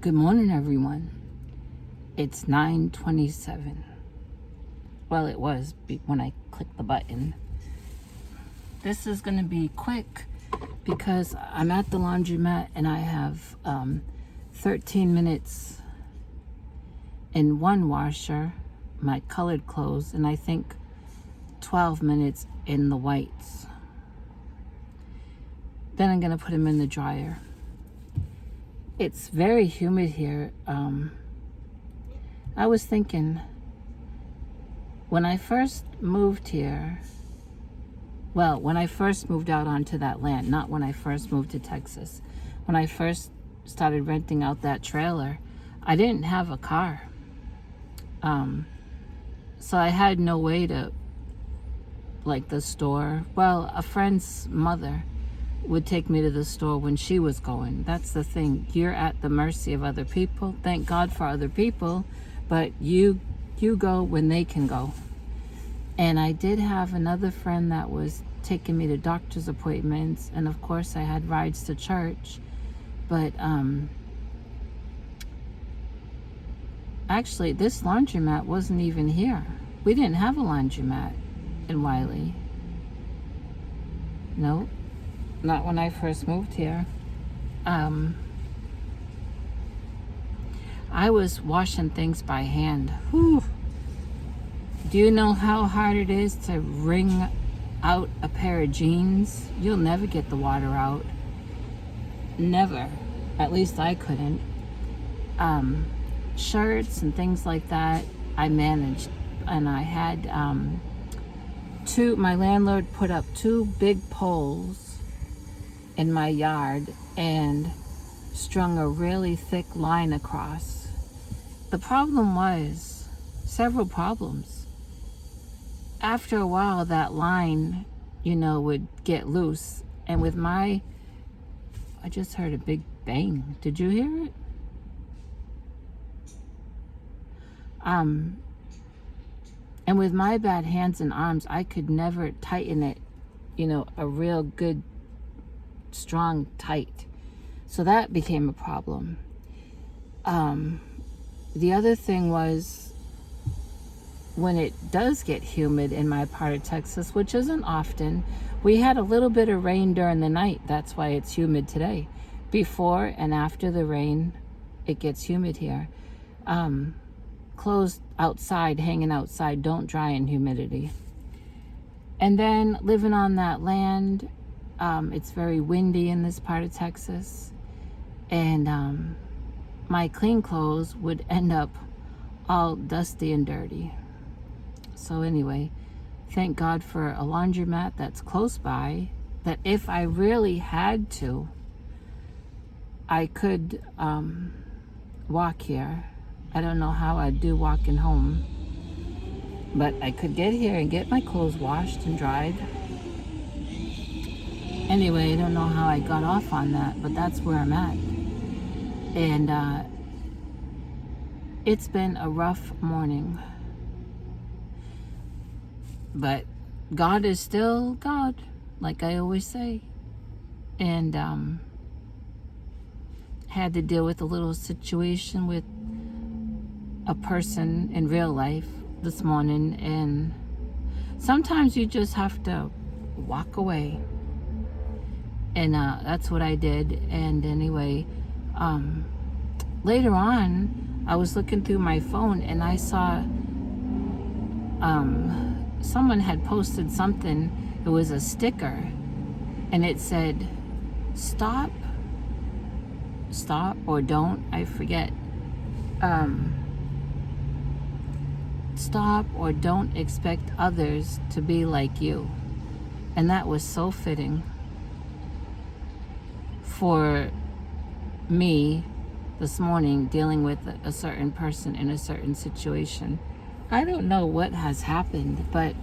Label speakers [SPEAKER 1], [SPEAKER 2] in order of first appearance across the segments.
[SPEAKER 1] Good morning, everyone. It's 9:27. Well, it was when I clicked the button. This is going to be quick because I'm at the laundromat and I have 13 minutes in one washer, my colored clothes, and I think 12 minutes in the whites. Then I'm going to put them in the dryer. It's very humid here. I was thinking, when I first moved here, when I first moved out onto that land, not when I first moved to Texas, when I first started renting out that trailer, I didn't have a car. So I had no way to, like the store. Well, a friend's mother would take me to the store when she was going. That's the thing. You're at the mercy of other people. Thank God for other people, but you go when they can go. And I did have another friend that was taking me to doctor's appointments, and of course I had rides to church. But actually this laundromat wasn't even here. We didn't have a laundromat in Wiley. Nope. Not when I first moved here. I was washing things by hand. Whew. Do you know how hard it is to wring out a pair of jeans? You'll never get the water out. Never. At least I couldn't. Shirts and things like that, I managed. And I had my landlord put up 2 big poles in my yard and strung a really thick line across. The problem was several problems. After a while, that line, would get loose. And with I just heard a big bang. Did you hear it? And with my bad hands and arms, I could never tighten it, a real good, strong, tight. So that became a problem. The other thing was, when it does get humid in my part of Texas, which isn't often, we had a little bit of rain during the night. That's why it's humid today. Before and after the rain, it gets humid here. Clothes outside, hanging outside, don't dry in humidity. And then living on that land, it's very windy in this part of Texas. And my clean clothes would end up all dusty and dirty. So anyway, thank God for a laundromat that's close by, that if I really had to, I could walk here. I don't know how I'd do walking home, but I could get here and get my clothes washed and dried. Anyway, I don't know how I got off on that, but that's where I'm at. And it's been a rough morning. But God is still God, like I always say. And had to deal with a little situation with a person in real life this morning. And sometimes you just have to walk away. And that's what I did. And anyway, later on, I was looking through my phone and I saw someone had posted something. It was a sticker, and it said, stop or don't, I forget. Stop or don't expect others to be like you. And that was so fitting for me this morning, dealing with a certain person in a certain situation. I don't know what has happened, but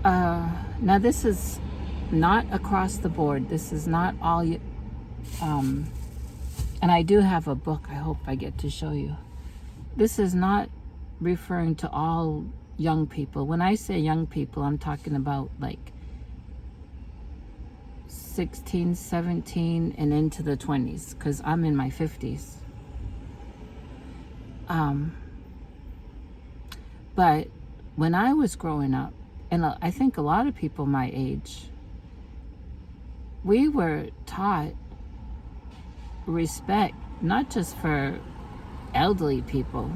[SPEAKER 1] now this is not across the board. This is not all you, and I do have a book I hope I get to show you. This is not referring to all young people. When I say young people, I'm talking about like 16, 17, and into the 20s, because I'm in my 50s. But when I was growing up, and I think a lot of people my age, we were taught respect, not just for elderly people,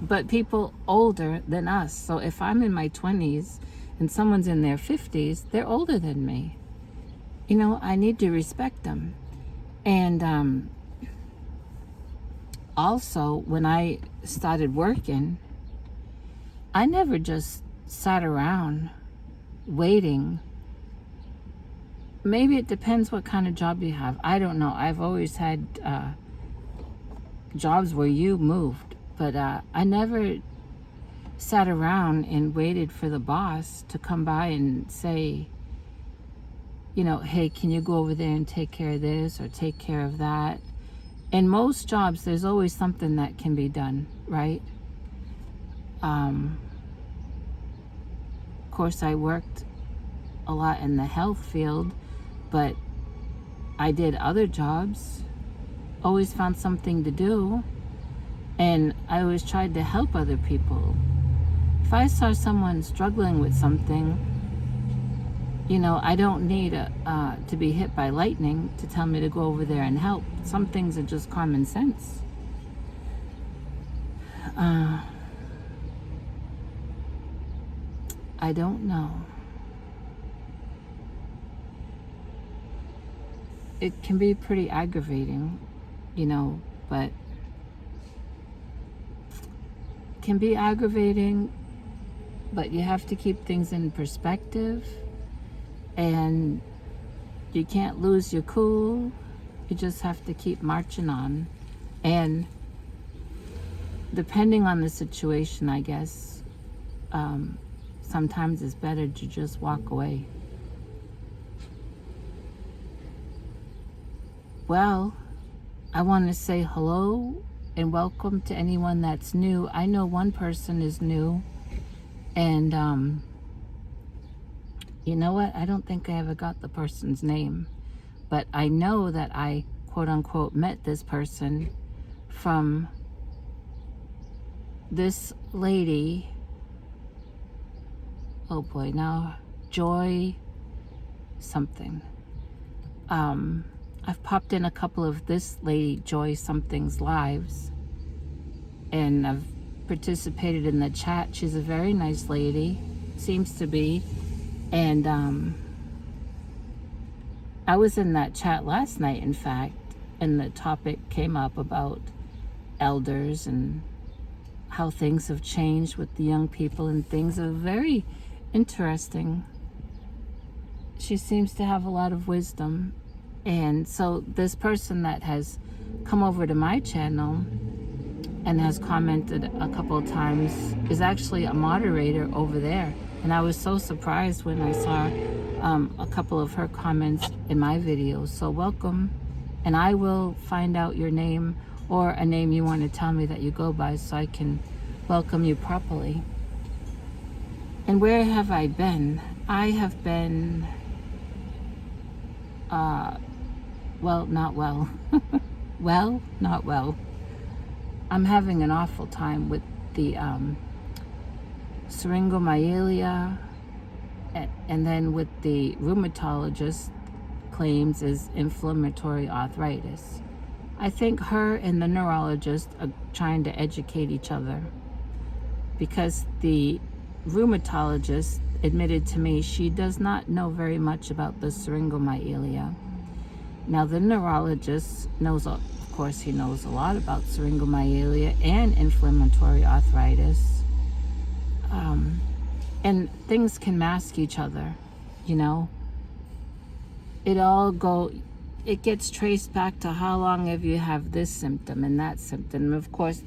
[SPEAKER 1] but people older than us. So if I'm in my 20s and someone's in their 50s, they're older than me. You know, I need to respect them. And also, when I started working, I never just sat around waiting. Maybe it depends what kind of job you have. I don't know. I've always had jobs where you moved, but I never sat around and waited for the boss to come by and say, you know, hey, can you go over there and take care of this or take care of that? In most jobs, there's always something that can be done, right? Of course, I worked a lot in the health field, but I did other jobs, always found something to do, and I always tried to help other people. If I saw someone struggling with something, you know, I don't need to be hit by lightning to tell me to go over there and help. Some things are just common sense. I don't know. It can be pretty aggravating, you know, but can be aggravating, but you have to keep things in perspective, and you can't lose your cool. You just have to keep marching on. And depending on the situation, I guess, sometimes it's better to just walk away. Well, I want to say hello and welcome to anyone that's new. I know one person is new, and you know what? I don't think I ever got the person's name, but I know that I, quote unquote, met this person from this lady. Oh boy, now Joy something. I've popped in a couple of this lady Joy something's lives, and I've participated in the chat. She's a very nice lady, seems to be. And I was in that chat last night, in fact, and the topic came up about elders and how things have changed with the young people, and things are very interesting. She seems to have a lot of wisdom. And so this person that has come over to my channel and has commented a couple of times is actually a moderator over there. And I was so surprised when I saw a couple of her comments in my videos. So welcome, and I will find out your name or a name you want to tell me that you go by so I can welcome you properly. And where have I been? I have been, well, not well. Well, not well. I'm having an awful time with the syringomyelia, and then with the rheumatologist claims is inflammatory arthritis. I think her and the neurologist are trying to educate each other, because the rheumatologist admitted to me she does not know very much about the syringomyelia. Now the neurologist knows, of course he knows a lot about syringomyelia and inflammatory arthritis. And things can mask each other, you know. It gets traced back to how long have you have this symptom and that symptom. Of course,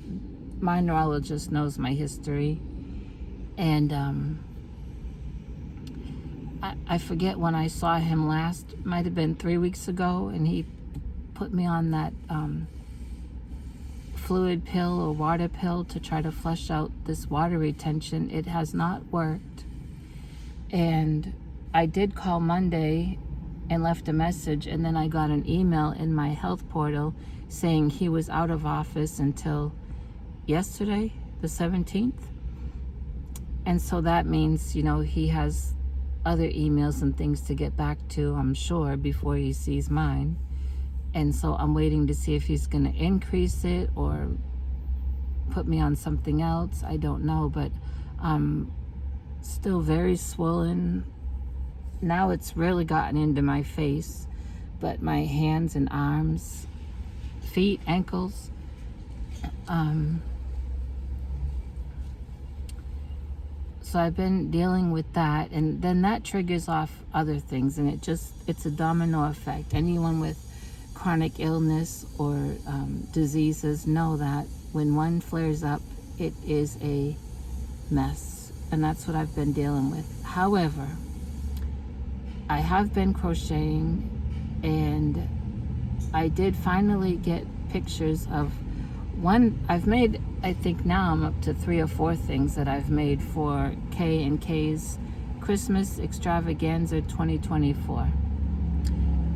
[SPEAKER 1] my neurologist knows my history. And I forget when I saw him last, might have been 3 weeks ago, and he put me on that fluid pill or water pill to try to flush out this water retention. It has not worked. And I did call Monday and left a message, and then I got an email in my health portal saying he was out of office until yesterday, the 17th. And so that means, you know, he has other emails and things to get back to, I'm sure, before he sees mine. And so I'm waiting to see if he's going to increase it or put me on something else. I don't know, but I'm still very swollen. Now it's really gotten into my face, but my hands and arms, feet, ankles, so I've been dealing with that, and then that triggers off other things, and it's a domino effect. Anyone with chronic illness or diseases know that when one flares up, it is a mess, and that's what I've been dealing with. However, I have been crocheting, and I did finally get pictures of one. I've made, I think now I'm up to 3 or 4 things that I've made for K&K's Christmas Extravaganza 2024.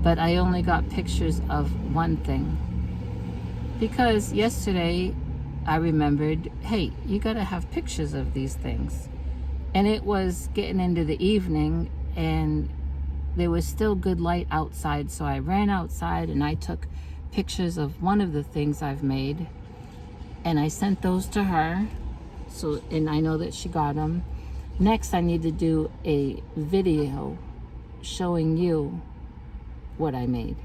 [SPEAKER 1] But I only got pictures of one thing. Because yesterday I remembered, hey, you gotta have pictures of these things. And it was getting into the evening, and there was still good light outside, so I ran outside and I took pictures of one of the things I've made, and I sent those to her, so, and I know that she got them. Next, I need to do a video showing you what I made.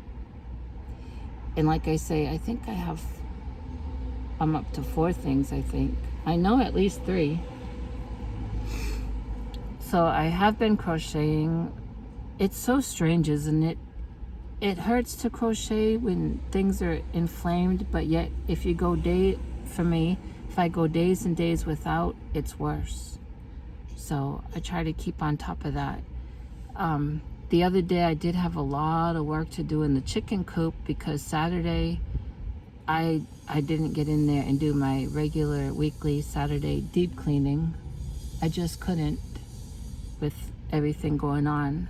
[SPEAKER 1] And like I say, I think I'm up to 4 things, I think. I know at least 3. So I have been crocheting. It's so strange, isn't it? It hurts to crochet when things are inflamed, but yet if you go for me, if I go days and days without, it's worse. So I try to keep on top of that. The other day I did have a lot of work to do in the chicken coop, because Saturday I didn't get in there and do my regular weekly Saturday deep cleaning. I just couldn't with everything going on.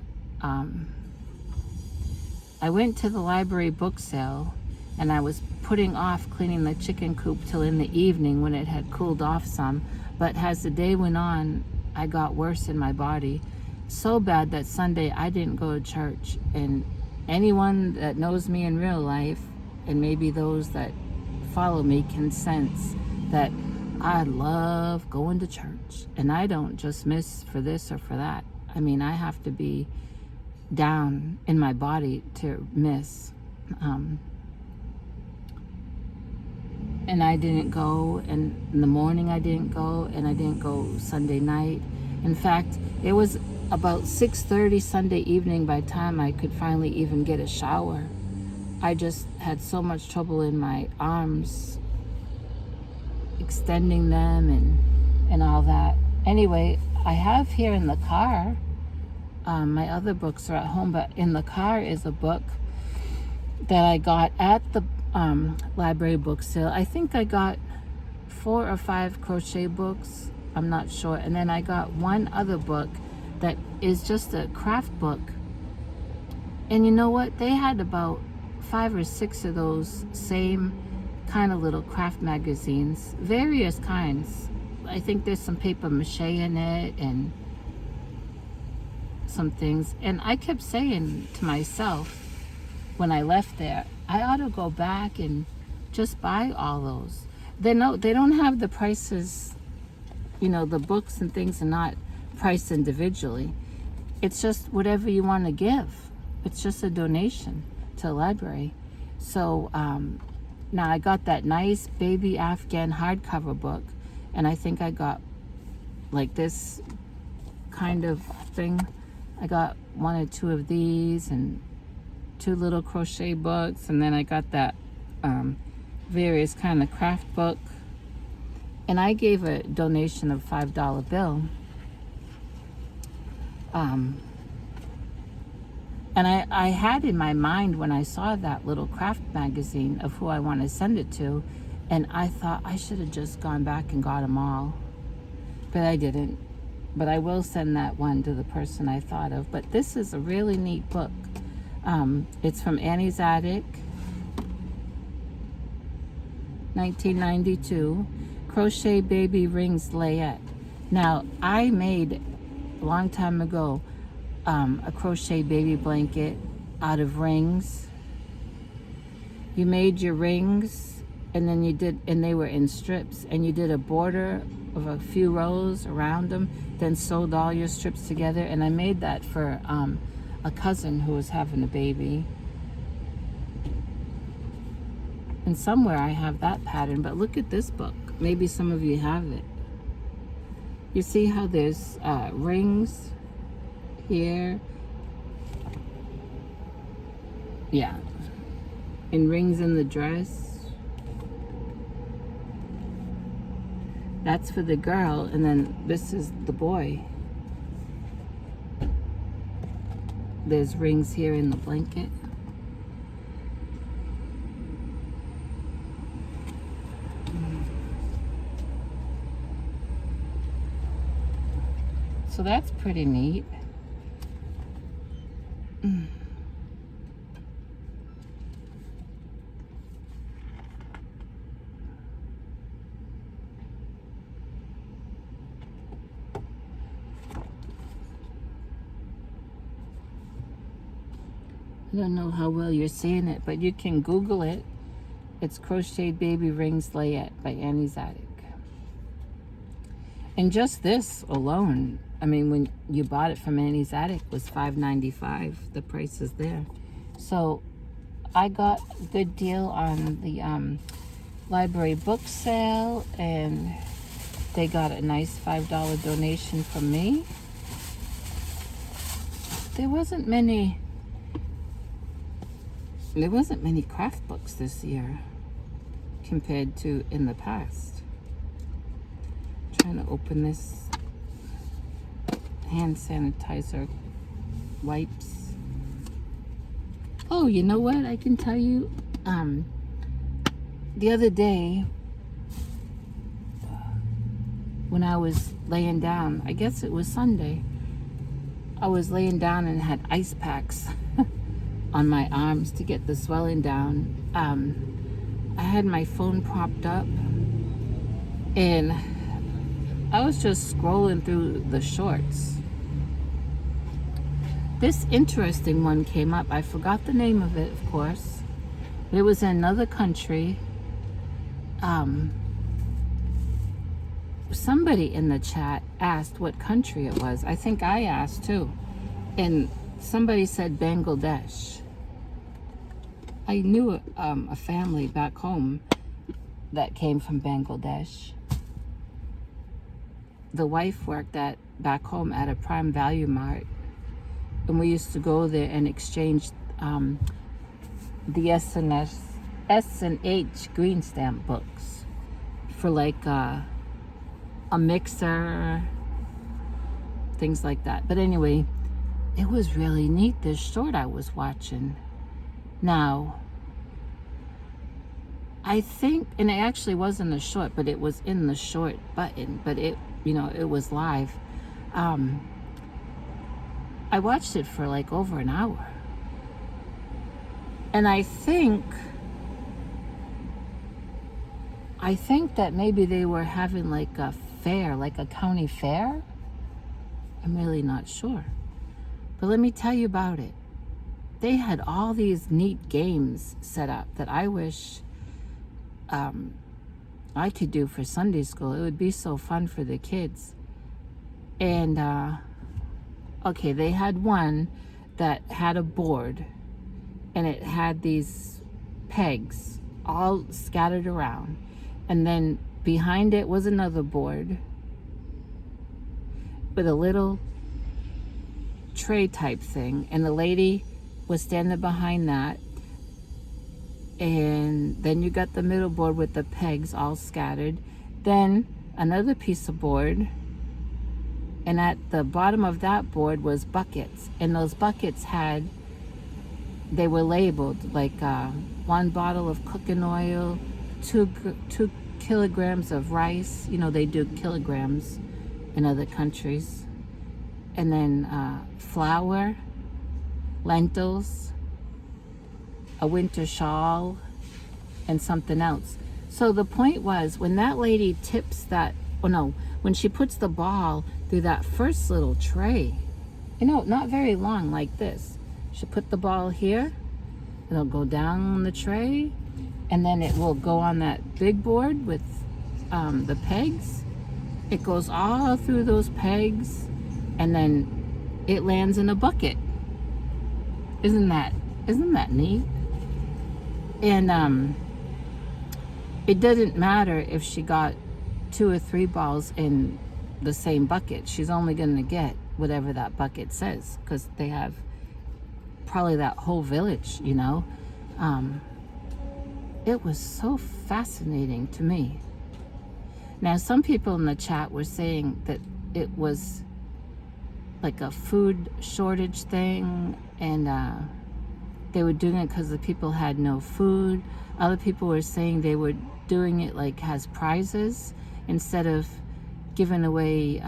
[SPEAKER 1] I went to the library book sale, and I was putting off cleaning the chicken coop till in the evening when it had cooled off some. But as the day went on, I got worse in my body. So bad that Sunday I didn't go to church. And anyone that knows me in real life, and maybe those that follow me, can sense that I love going to church. And I don't just miss for this or for that. I mean, I have to be down in my body to miss. And I didn't go, and in the morning I didn't go, and I didn't go Sunday night. In fact, it was about 6:30 Sunday evening by the time I could finally even get a shower. I just had so much trouble in my arms, extending them and all that. Anyway, I have here in the car, my other books are at home, but in the car is a book that I got at the library book sale. I think I got 4 or 5 crochet books, I'm not sure. And then I got one other book that is just a craft book. And you know what? They had about 5 or 6 of those same kind of little craft magazines, various kinds. I think there's some paper mache in it and some things. And I kept saying to myself when I left there, I ought to go back and just buy all those. They don't have the prices, you know, the books and things are not priced individually. It's just whatever you want to give. It's just a donation to the library. So now I got that nice baby Afghan hardcover book, and I think I got like this kind of thing. I got 1 or 2 of these and 2 little crochet books, and then I got that various kind of craft book, and I gave a donation of $5 bill. And I had in my mind when I saw that little craft magazine of who I want to send it to, and I thought I should have just gone back and got them all, but I didn't. But I will send that one to the person I thought of. But this is a really neat book. It's from Annie's Attic, 1992. Crochet Baby Rings Layette. Now, I made a long time ago a crochet baby blanket out of rings. You made your rings, and then and they were in strips, and you did a border of a few rows around them, then sewed all your strips together. And I made that for a cousin who was having a baby. And somewhere I have that pattern, but look at this book. Maybe some of you have it. You see how there's rings here? Yeah. And rings in the dress. That's for the girl, and then this is the boy. There's rings here in the blanket. So that's pretty neat. I don't know how well you're seeing it, but you can Google it. It's Crocheted Baby Rings Layette by Annie's Attic. And just this alone, I mean, when you bought it from Annie's Attic, was $5.95. The price is there. So I got a good deal on the library book sale, and they got a nice $5 donation from me. There wasn't many craft books this year compared to in the past. I'm trying to open this hand sanitizer wipes. Oh, you know what? I can tell you, the other day when I was laying down, I guess it was Sunday, I was laying down and had ice packs on my arms to get the swelling down. I had my phone propped up, and I was just scrolling through the shorts. This interesting one came up. I forgot the name of it, of course. It was in another country. Somebody in the chat asked what country it was. I think I asked too. And somebody said Bangladesh. I knew a family back home that came from Bangladesh. The wife worked back home at a Prime Value Mart, and we used to go there and exchange the S&H green stamp books for like a mixer, things like that. But anyway, it was really neat, this short I was watching. Now, I think, and it actually wasn't a short, but it was in the short button, but it, it was live. I watched it for like over an hour. And I think that maybe they were having like a fair, like a county fair. I'm really not sure. But let me tell you about it. They had all these neat games set up that I wish I could do for Sunday school. It would be so fun for the kids. And okay, they had one that had a board, and it had these pegs all scattered around, and then behind it was another board with a little tray type thing, and the lady was standing behind that. And then you got the middle board with the pegs all scattered, then another piece of board, and at the bottom of that board was buckets, and those buckets they were labeled like 1 bottle of cooking oil, 2 kilograms of rice. They do kilograms in other countries. And then flour, lentils, a winter shawl, and something else. So the point was, when that lady tips that, oh no, when she puts the ball through that first little tray, not very long, like this. She'll put the ball here, it'll go down the tray, and then it will go on that big board with the pegs. It goes all through those pegs, and then it lands in a bucket. Isn't that neat? And it doesn't matter if she got 2 or 3 balls in the same bucket. She's only going to get whatever that bucket says, because they have probably that whole village, It was so fascinating to me. Now, some people in the chat were saying that it was like a food shortage thing, and they were doing it because the people had no food. Other people were saying they were doing it like as prizes instead of giving away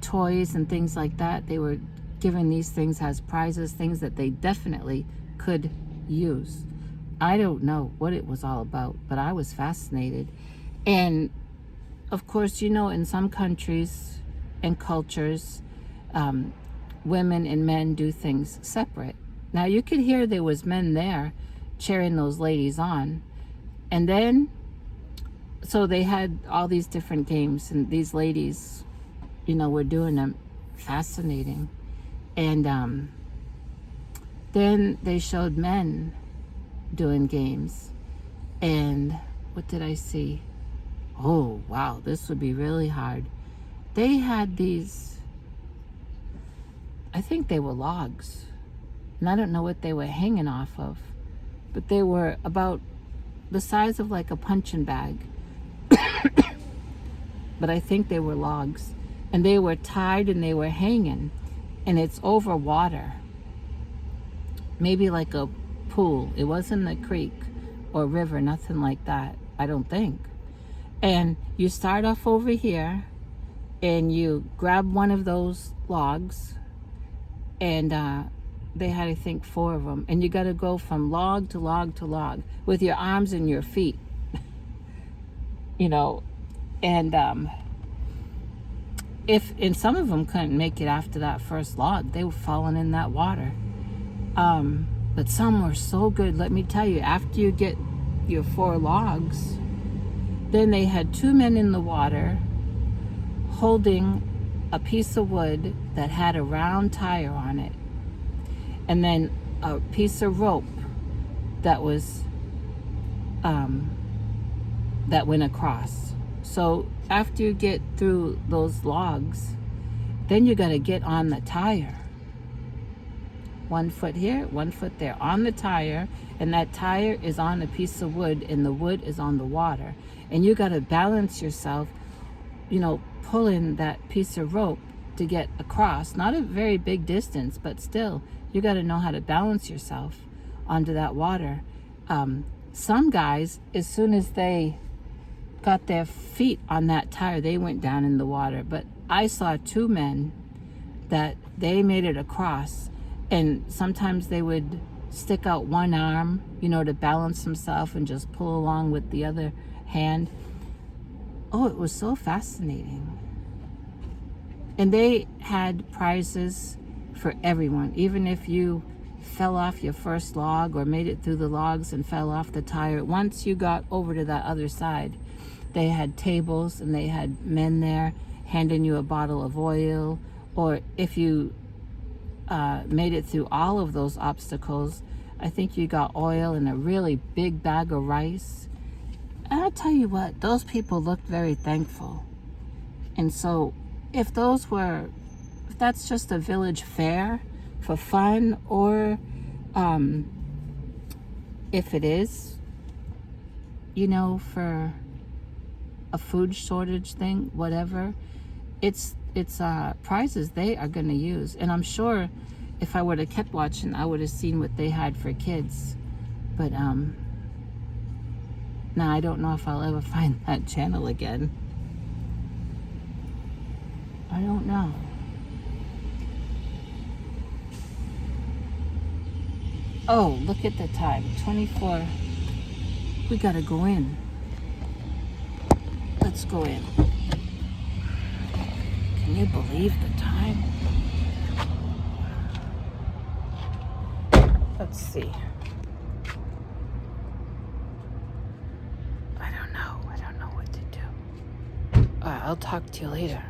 [SPEAKER 1] toys and things like that. They were giving these things as prizes, things that they definitely could use. I don't know what it was all about, but I was fascinated. And of course, in some countries and cultures, women and men do things separate. Now, you could hear there was men there cheering those ladies on. And then, so they had all these different games, and these ladies, were doing them. Fascinating. And then they showed men doing games. And what did I see? Oh, wow, this would be really hard. They had these, I think they were logs. And I don't know what they were hanging off of, but they were about the size of like a punching bag. But I think they were logs. And they were tied and they were hanging. And it's over water. Maybe like a pool. It wasn't a creek or river, nothing like that, I don't think. And you start off over here, and you grab one of those logs, and they had, I think, 4 of them, and you got to go from log to log to log with your arms and your feet, and and some of them couldn't make it after that first log. They were falling in that water. But some were so good, let me tell you. After you get your 4 logs, then they had 2 men in the water holding a piece of wood that had a round tire on it, and then a piece of rope that was that went across. So after you get through those logs, then you got to get on the tire. 1 foot here, 1 foot there, on the tire, and that tire is on a piece of wood, and the wood is on the water. And you got to balance yourself, pulling that piece of rope to get across. Not a very big distance, but still, you got to know how to balance yourself onto that water. Some guys, as soon as they got their feet on that tire, they went down in the water. But I saw 2 men that they made it across, and sometimes they would stick out one arm, to balance himself and just pull along with the other hand. Oh, it was so fascinating. And they had prizes for everyone. Even if you fell off your first log or made it through the logs and fell off the tire, once you got over to that other side, they had tables, and they had men there handing you a bottle of oil. Or if you made it through all of those obstacles, I think you got oil and a really big bag of rice. And I'll tell you what, those people looked very thankful. And so if that's just a village fair for fun, or if it is, for a food shortage thing, whatever, it's prizes they are going to use. And I'm sure if I would have kept watching, I would have seen what they had for kids. But now I don't know if I'll ever find that channel again. I don't know. Oh, look at the time. 24. We gotta go in. Let's go in. Can you believe the time? Let's see. I don't know what to do. All right, I'll talk to you later.